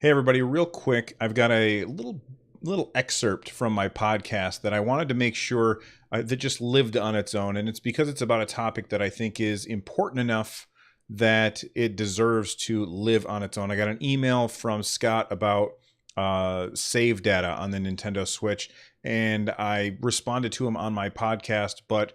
Hey everybody, real quick, I've got a little excerpt from my podcast that I wanted to make sure that just lived on its own, and it's because it's about a topic that I think is important enough that it deserves to live on its own. I got an email from Scott about save data on the Nintendo Switch, and I responded to him on my podcast, but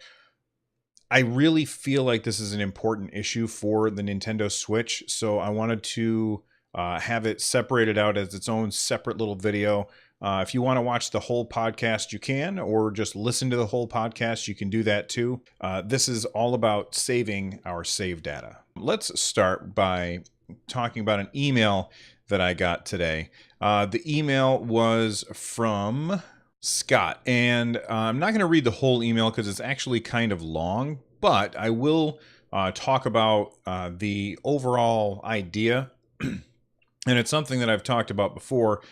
I really feel like this is an important issue for the Nintendo Switch, so I wanted to have it separated out as its own separate little video. If you want to watch the whole podcast, you can, or just listen to the whole podcast, you can do that too. This is all about saving our save data. Let's start by talking about an email that I got today. The email was from Scott, and I'm not going to read the whole email because it's actually kind of long, but I will talk about the overall idea. And it's something that I've talked about before,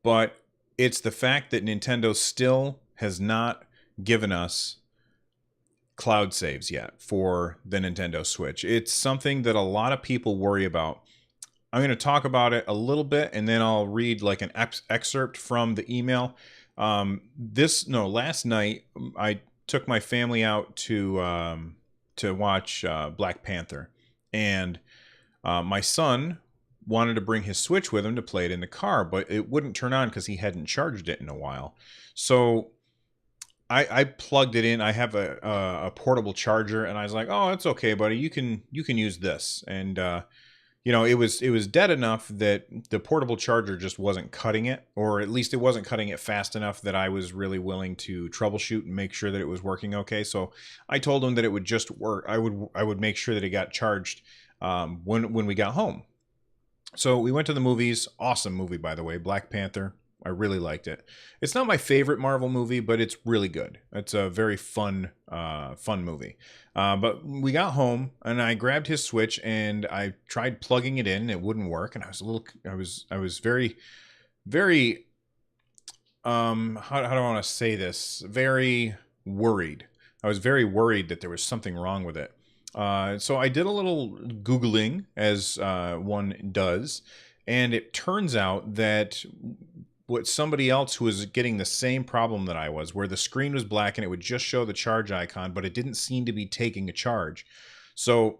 but it's the fact that Nintendo still has not given us cloud saves yet for the Nintendo Switch. It's something that a lot of people worry about. I'm going to talk about it a little bit, and then I'll read like an excerpt from the email. Last night I took my family out to watch Black Panther, and my son wanted to bring his Switch with him to play it in the car, but it wouldn't turn on because he hadn't charged it in a while. So I plugged it in. I have a portable charger, and I was like, "Oh, it's okay, buddy. You can use this." And it was dead enough that the portable charger just wasn't cutting it, or at least it wasn't cutting it fast enough that I was really willing to troubleshoot and make sure that it was working okay. So I told him that it would just work. I would make sure that it got charged when we got home. So we went to the movies. Awesome movie, by the way, Black Panther. I really liked it. It's not my favorite Marvel movie, but it's really good. It's a very fun movie. But we got home, and I grabbed his Switch, and I tried plugging it in. And it wouldn't work, and I was very, very, how do I want to say this? Very worried. I was very worried that there was something wrong with it. So I did a little Googling, as one does, and it turns out that what somebody else who was getting the same problem that I was, where the screen was black and it would just show the charge icon, but it didn't seem to be taking a charge. So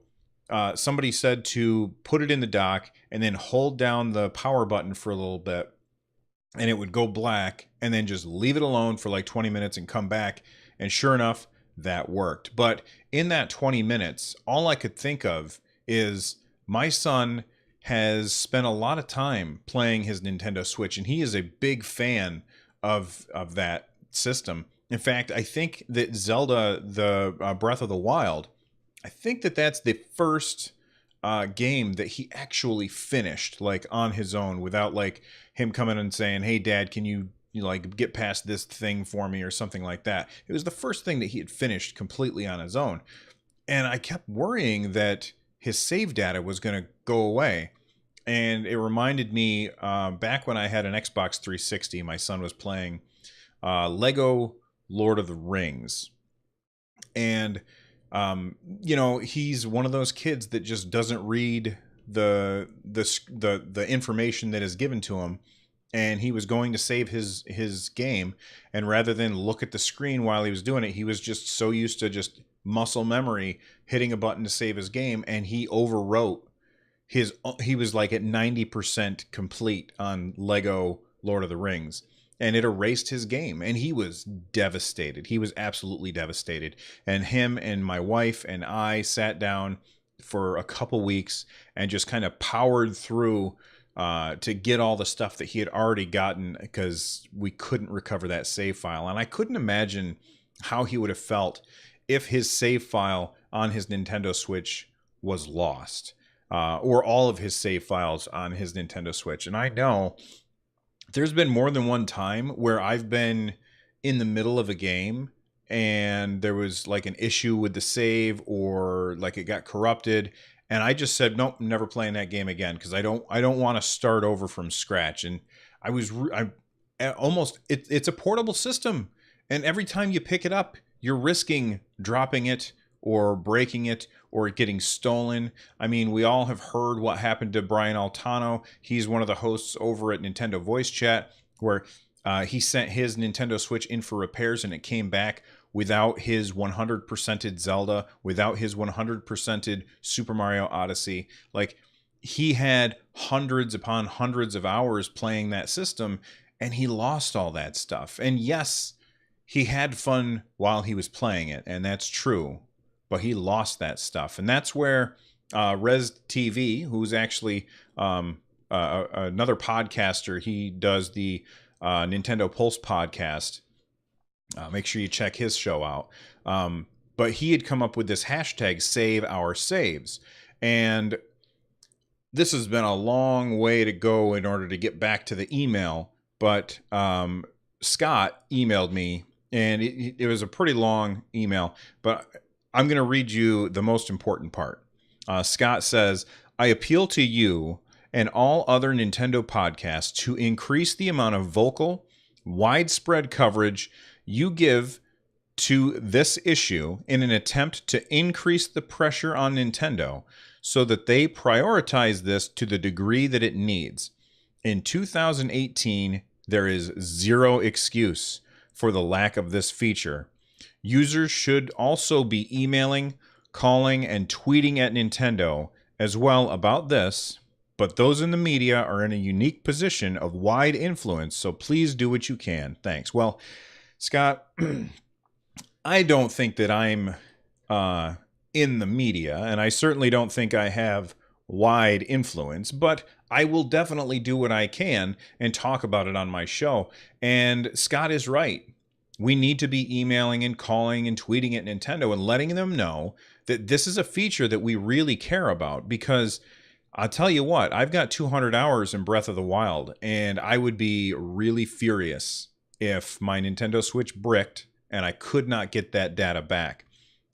somebody said to put it in the dock and then hold down the power button for a little bit, and it would go black, and then just leave it alone for like 20 minutes and come back. And sure enough, that worked. But in that 20 minutes, all I could think of is my son has spent a lot of time playing his Nintendo Switch, and he is a big fan of that system. In fact, I think that Zelda, the Breath of the Wild, I think that that's the first game that he actually finished like on his own without like him coming and saying, "Hey Dad, can you like get past this thing for me," or something like that. It was the first thing that he had finished completely on his own. And I kept worrying that his save data was going to go away. And it reminded me back when I had an Xbox 360, my son was playing Lego Lord of the Rings. And, he's one of those kids that just doesn't read the information that is given to him. And he was going to save his game, and rather than look at the screen while he was doing it, he was just so used to just muscle memory hitting a button to save his game, and he overwrote he was like at 90% complete on Lego Lord of the Rings, and it erased his game, and he was devastated. He was absolutely devastated. And him and my wife and I sat down for a couple weeks and just kind of powered through to get all the stuff that he had already gotten, because we couldn't recover that save file. And I couldn't imagine how he would have felt if his save file on his Nintendo Switch was lost, or all of his save files on his Nintendo Switch. And I know there's been more than one time where I've been in the middle of a game and there was like an issue with the save, or like it got corrupted, and I just said, nope, I'm never playing that game again, because I don't want to start over from scratch. And it's a portable system, and every time you pick it up, you're risking dropping it or breaking it or getting stolen. I mean, we all have heard what happened to Brian Altano. He's one of the hosts over at Nintendo Voice Chat, where he sent his Nintendo Switch in for repairs and it came back without his 100%ed Zelda, without his 100%ed Super Mario Odyssey. Like, he had hundreds upon hundreds of hours playing that system, and he lost all that stuff. And yes, he had fun while he was playing it, and that's true, but he lost that stuff. And that's where Res TV, who's actually another podcaster, he does the Nintendo Pulse podcast. Make sure you check his show out. But he had come up with this hashtag SaveOurSaves. And this has been a long way to go in order to get back to the email. But Scott emailed me, and it was a pretty long email. But I'm going to read you the most important part. Scott says, I appeal to you and all other Nintendo podcasts to increase the amount of vocal, widespread coverage you give to this issue in an attempt to increase the pressure on Nintendo so that they prioritize this to the degree that it needs. In 2018, there is zero excuse for the lack of this feature. Users should also be emailing, calling, and tweeting at Nintendo as well about this, but those in the media are in a unique position of wide influence, so please do what you can. Thanks. Well, Scott, I don't think that I'm in the media, and I certainly don't think I have wide influence, but I will definitely do what I can and talk about it on my show. And Scott is right. We need to be emailing and calling and tweeting at Nintendo and letting them know that this is a feature that we really care about, because I'll tell you what, I've got 200 hours in Breath of the Wild, and I would be really furious if my Nintendo Switch bricked and I could not get that data back.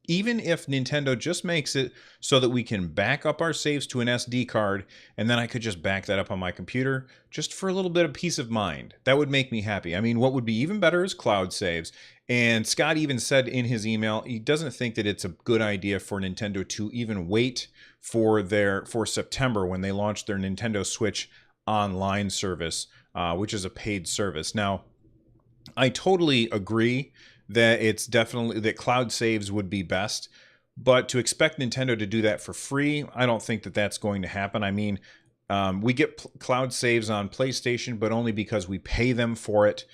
Even if Nintendo just makes it so that we can back up our saves to an SD card, and then I could just back that up on my computer just for a little bit of peace of mind, that would make me happy. I mean, what would be even better is cloud saves. And Scott even said in his email, he doesn't think that it's a good idea for Nintendo to even wait for September when they launch their Nintendo Switch Online service, which is a paid service. Now, I totally agree that it's definitely that cloud saves would be best, but to expect Nintendo to do that for free, I don't think that that's going to happen. I mean, we get cloud saves on PlayStation, but only because we pay them for it.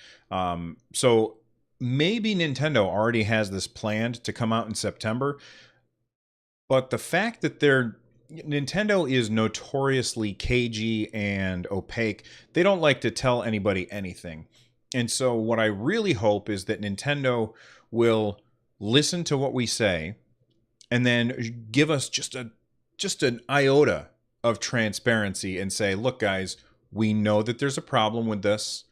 So maybe Nintendo already has this planned to come out in September, but the fact that Nintendo is notoriously cagey and opaque. They don't like to tell anybody anything. And so what I really hope is that Nintendo will listen to what we say and then give us just an iota of transparency and say, look, guys, we know that there's a problem with this.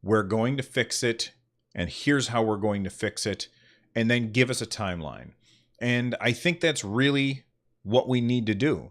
We're going to fix it. And here's how we're going to fix it. And then give us a timeline. And I think that's really what we need to do.